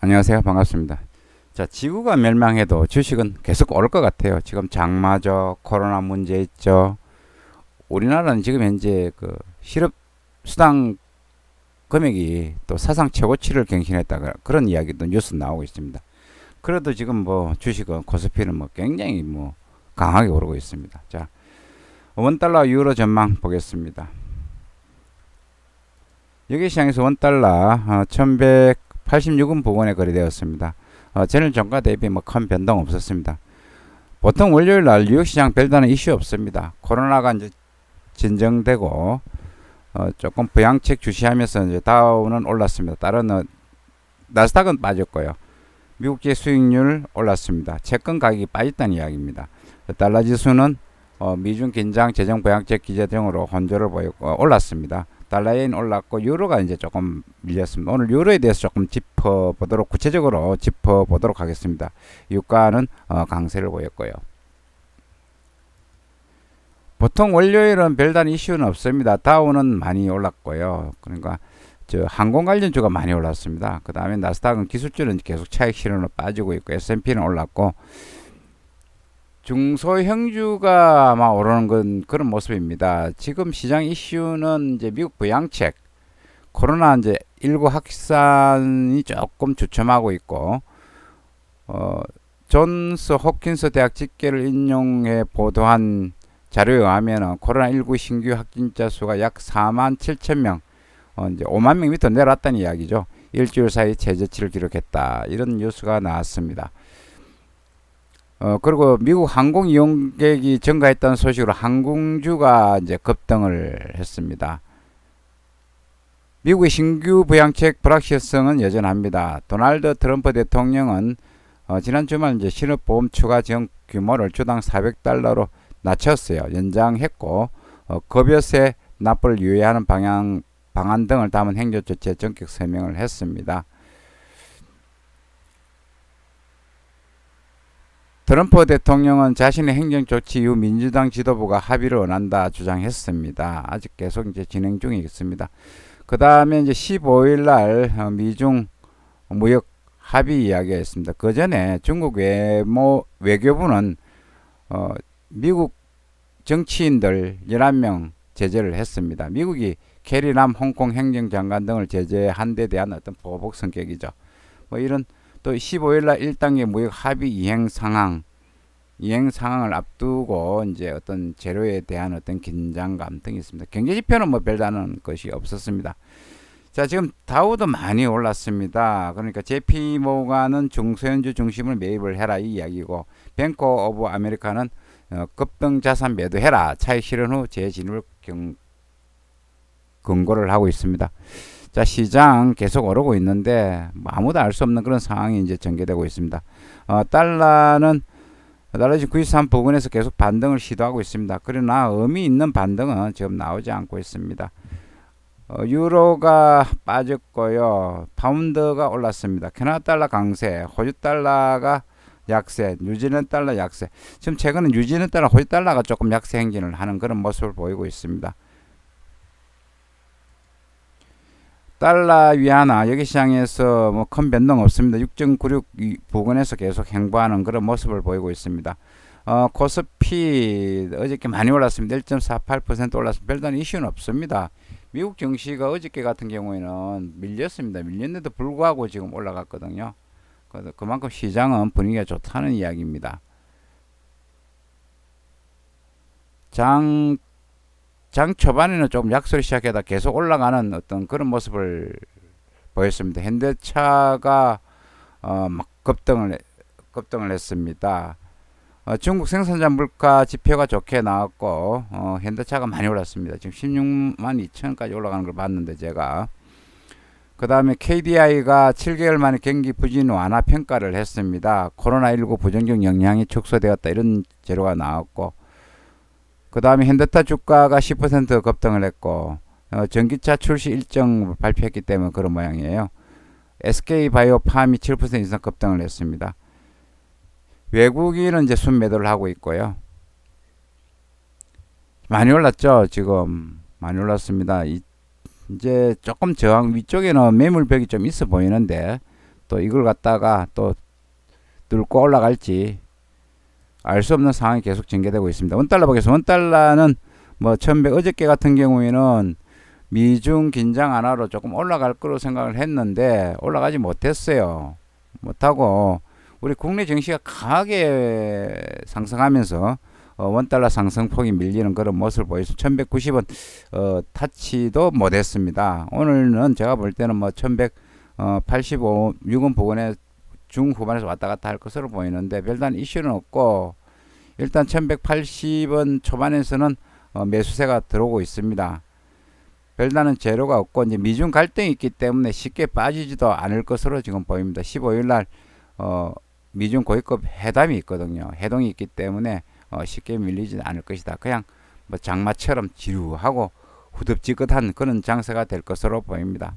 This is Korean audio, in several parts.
안녕하세요. 반갑습니다. 자, 지구가 멸망해도 주식은 계속 오를 것 같아요. 지금 장마죠. 코로나 문제 있죠. 우리나라는 지금 현재 그 실업 수당 금액이 또 사상 최고치를 경신했다. 그런 이야기도 뉴스 나오고 있습니다. 그래도 지금 뭐 주식은 코스피는 뭐 굉장히 뭐 강하게 오르고 있습니다. 자, 원달러 유로 전망 보겠습니다. 여기 시장에서 원달러 1186원 부근에 거래되었습니다. 전일 종가 대비 뭐 큰 변동 없었습니다. 보통 월요일 날 뉴욕 시장 별다른 이슈 없습니다. 코로나가 이제 진정되고 조금 부양책 주시하면서 이제 다우는 올랐습니다. 다른 나스닥은 빠졌고요. 미국제 수익률 올랐습니다. 채권 가격이 빠졌다는 이야기입니다. 달러 지수는 미중 긴장, 재정 부양책 기제 등으로 혼조를 보였고 올랐습니다. 달러엔 올랐고 유로가 이제 조금 밀렸습니다. 오늘 유로에 대해서 조금 구체적으로 짚어보도록 하겠습니다. 유가는 강세를 보였고요. 보통 월요일은 별다른 이슈는 없습니다. 다우는 많이 올랐고요. 그러니까 항공 관련주가 많이 올랐습니다. 그 다음에 나스닥은 기술주는 계속 차익 실현으로 빠지고 있고 S&P는 올랐고 중소형주가 아마 오르는 건 그런 모습입니다. 지금 시장 이슈는 이제 미국 부양책, 코로나 이제 19 확산이 조금 주춤하고 있고, 존스 홉킨스 대학 집계를 인용해 보도한 자료에 의하면 코로나19 신규 확진자 수가 약 4만 7천 명, 이제 5만 명 밑으로 내려왔다는 이야기죠. 일주일 사이 최저치를 기록했다. 이런 뉴스가 나왔습니다. 그리고 미국 항공 이용객이 증가했다는 소식으로 항공주가 이제 급등을 했습니다. 미국의 신규 부양책 불확실성은 여전합니다. 도널드 트럼프 대통령은 지난 주말 이제 신업보험 추가 지원 규모를 주당 $400로 낮췄어요. 연장했고 급여세 납부를 유예하는 방안 등을 담은 행정조치에 전격 서명을 했습니다. 트럼프 대통령은 자신의 행정조치 이후 민주당 지도부가 합의를 원한다 주장했습니다. 아직 계속 이제 진행 중에 있습니다. 그 다음에 이제 15일 날 미중 무역 합의 이야기가 있습니다. 그 전에 중국 외교부는 미국 정치인들 11명 제재를 했습니다. 미국이 캐리남 홍콩 행정장관 등을 제재한 데 대한 어떤 보복 성격이죠. 뭐 이런 또 15일 날 1단계 무역 합의 이행 상황을 앞두고 이제 어떤 재료에 대한 어떤 긴장감 등이 있습니다. 경제 지표는 뭐 별다른 것이 없었습니다. 자, 지금 다우도 많이 올랐습니다. 그러니까 JP 모간은 중소형주 중심을 매입을 해라 이 이야기고, 뱅크 오브 아메리카는 급등 자산 매도해라 차익 실현 후 재진입을 권고를 하고 있습니다. 자, 시장 계속 오르고 있는데 아무도 알 수 없는 그런 상황이 이제 전개되고 있습니다. 달러는 지금 93 부근에서 계속 반등을 시도하고 있습니다. 그러나 의미 있는 반등은 지금 나오지 않고 있습니다. 유로가 빠졌고요. 파운드가 올랐습니다. 캐나다 달러 강세, 호주 달러가 약세, 뉴질랜드 달러 약세. 지금 최근에 뉴질랜드 달러, 호주 달러가 조금 약세 행진을 하는 그런 모습을 보이고 있습니다. 달러 위안화 여기 시장에서 뭐 큰 변동 없습니다. 6.96 부근에서 계속 행보하는 그런 모습을 보이고 있습니다. 코스피 어저께 많이 올랐습니다. 1.48% 올랐습니다. 별다른 이슈는 없습니다. 미국 증시가 어저께 같은 경우에는 밀렸습니다. 밀렸는데도 불구하고 지금 올라갔거든요. 그만큼 시장은 분위기가 좋다는 이야기입니다. 장 초반에는 조금 약세로 시작하다 계속 올라가는 어떤 그런 모습을 보였습니다. 현대차가 막 급등을 했습니다. 중국 생산자 물가 지표가 좋게 나왔고 현대차가 많이 올랐습니다. 지금 16만 2천까지 올라가는 걸 봤는데 제가 그 다음에 KDI가 7개월 만에 경기 부진 완화 평가를 했습니다. 코로나19 부정적 영향이 축소되었다 이런 재료가 나왔고, 그 다음에 현대차 주가가 10% 급등을 했고 전기차 출시 일정 발표했기 때문에 그런 모양이에요. SK바이오팜이 7% 이상 급등을 했습니다. 외국인은 이제 순매도를 하고 있고요. 많이 올랐죠. 지금 많이 올랐습니다. 이제 조금 저항 위쪽에는 매물벽이 좀 있어 보이는데 또 이걸 갖다가 또 뚫고 올라갈지 알 수 없는 상황이 계속 전개되고 있습니다. 원달러 보겠습니다. 원달러는 뭐 1100 어저께 같은 경우에는 미중 긴장 완화로 조금 올라갈 거로 생각을 했는데 올라가지 못했어요. 못하고 우리 국내 증시가 강하게 상승하면서 원달러 상승폭이 밀리는 그런 모습을 보여서 1190원 타치도 못했습니다. 오늘은 제가 볼 때는 뭐 1185, 6원 부근에 중후반에서 왔다 갔다 할 것으로 보이는데 별다른 이슈는 없고 일단 1180원 초반에서는 매수세가 들어오고 있습니다. 별다른 재료가 없고 이제 미중 갈등이 있기 때문에 쉽게 빠지지도 않을 것으로 지금 보입니다. 15일 날 미중 고위급 회담이 있거든요. 회동이 있기 때문에 쉽게 밀리지 않을 것이다. 그냥 뭐 장마처럼 지루하고 후덥지근한 그런 장세가 될 것으로 보입니다.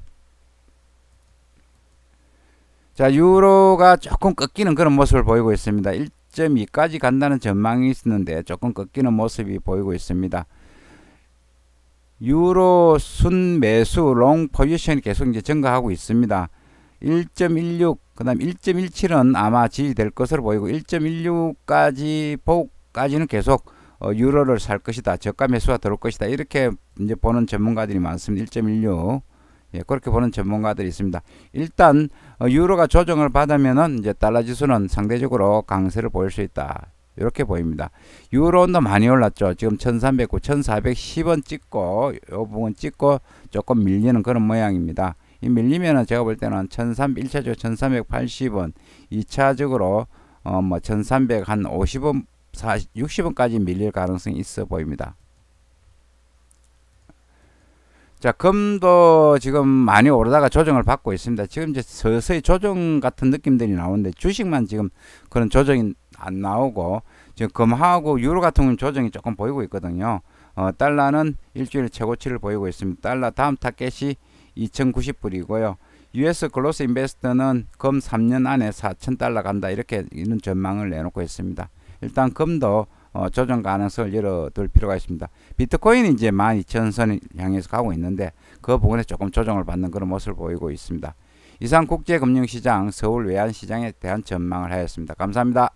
자, 유로가 조금 꺾이는 그런 모습을 보이고 있습니다. 1.2까지 간다는 전망이 있었는데 조금 꺾이는 모습이 보이고 있습니다. 유로 순매수 롱 포지션이 계속 이제 증가하고 있습니다. 1.16 그다음 1.17은 아마 지지될 것으로 보이고 1.16까지 보고까지는 계속 유로를 살 것이다. 저가 매수가 들어올 것이다. 이렇게 이제 보는 전문가들이 많습니다. 1.16 예, 그렇게 보는 전문가들이 있습니다. 일단 유로가 조정을 받으면은 이제 달러 지수는 상대적으로 강세를 보일 수 있다. 이렇게 보입니다. 유로도 많이 올랐죠. 지금 1309, 1410원 찍고 요 부분 찍고 조금 밀리는 그런 모양입니다. 이 밀리면은 제가 볼 때는 1차적으로 1380원, 2차적으로 뭐 1300 한 50원, 60원까지 밀릴 가능성이 있어 보입니다. 자, 금도 지금 많이 오르다가 조정을 받고 있습니다. 지금 이제 서서히 조정 같은 느낌들이 나오는데 주식만 지금 그런 조정이 안 나오고 지금 금하고 유로 같은 경우는 조정이 조금 보이고 있거든요. 달러는 일주일 최고치를 보이고 있습니다. 달러 다음 타겟이 2090불이고요. US 글로스 인베스터는 금 3년 안에 4,000달러 간다. 이렇게 이런 전망을 내놓고 있습니다. 일단 금도 조정 가능성을 열어둘 필요가 있습니다. 비트코인이 이제 12,000선을 향해서 가고 있는데 그 부분에 조금 조정을 받는 그런 모습을 보이고 있습니다. 이상 국제금융시장 서울 외환시장에 대한 전망을 하였습니다. 감사합니다.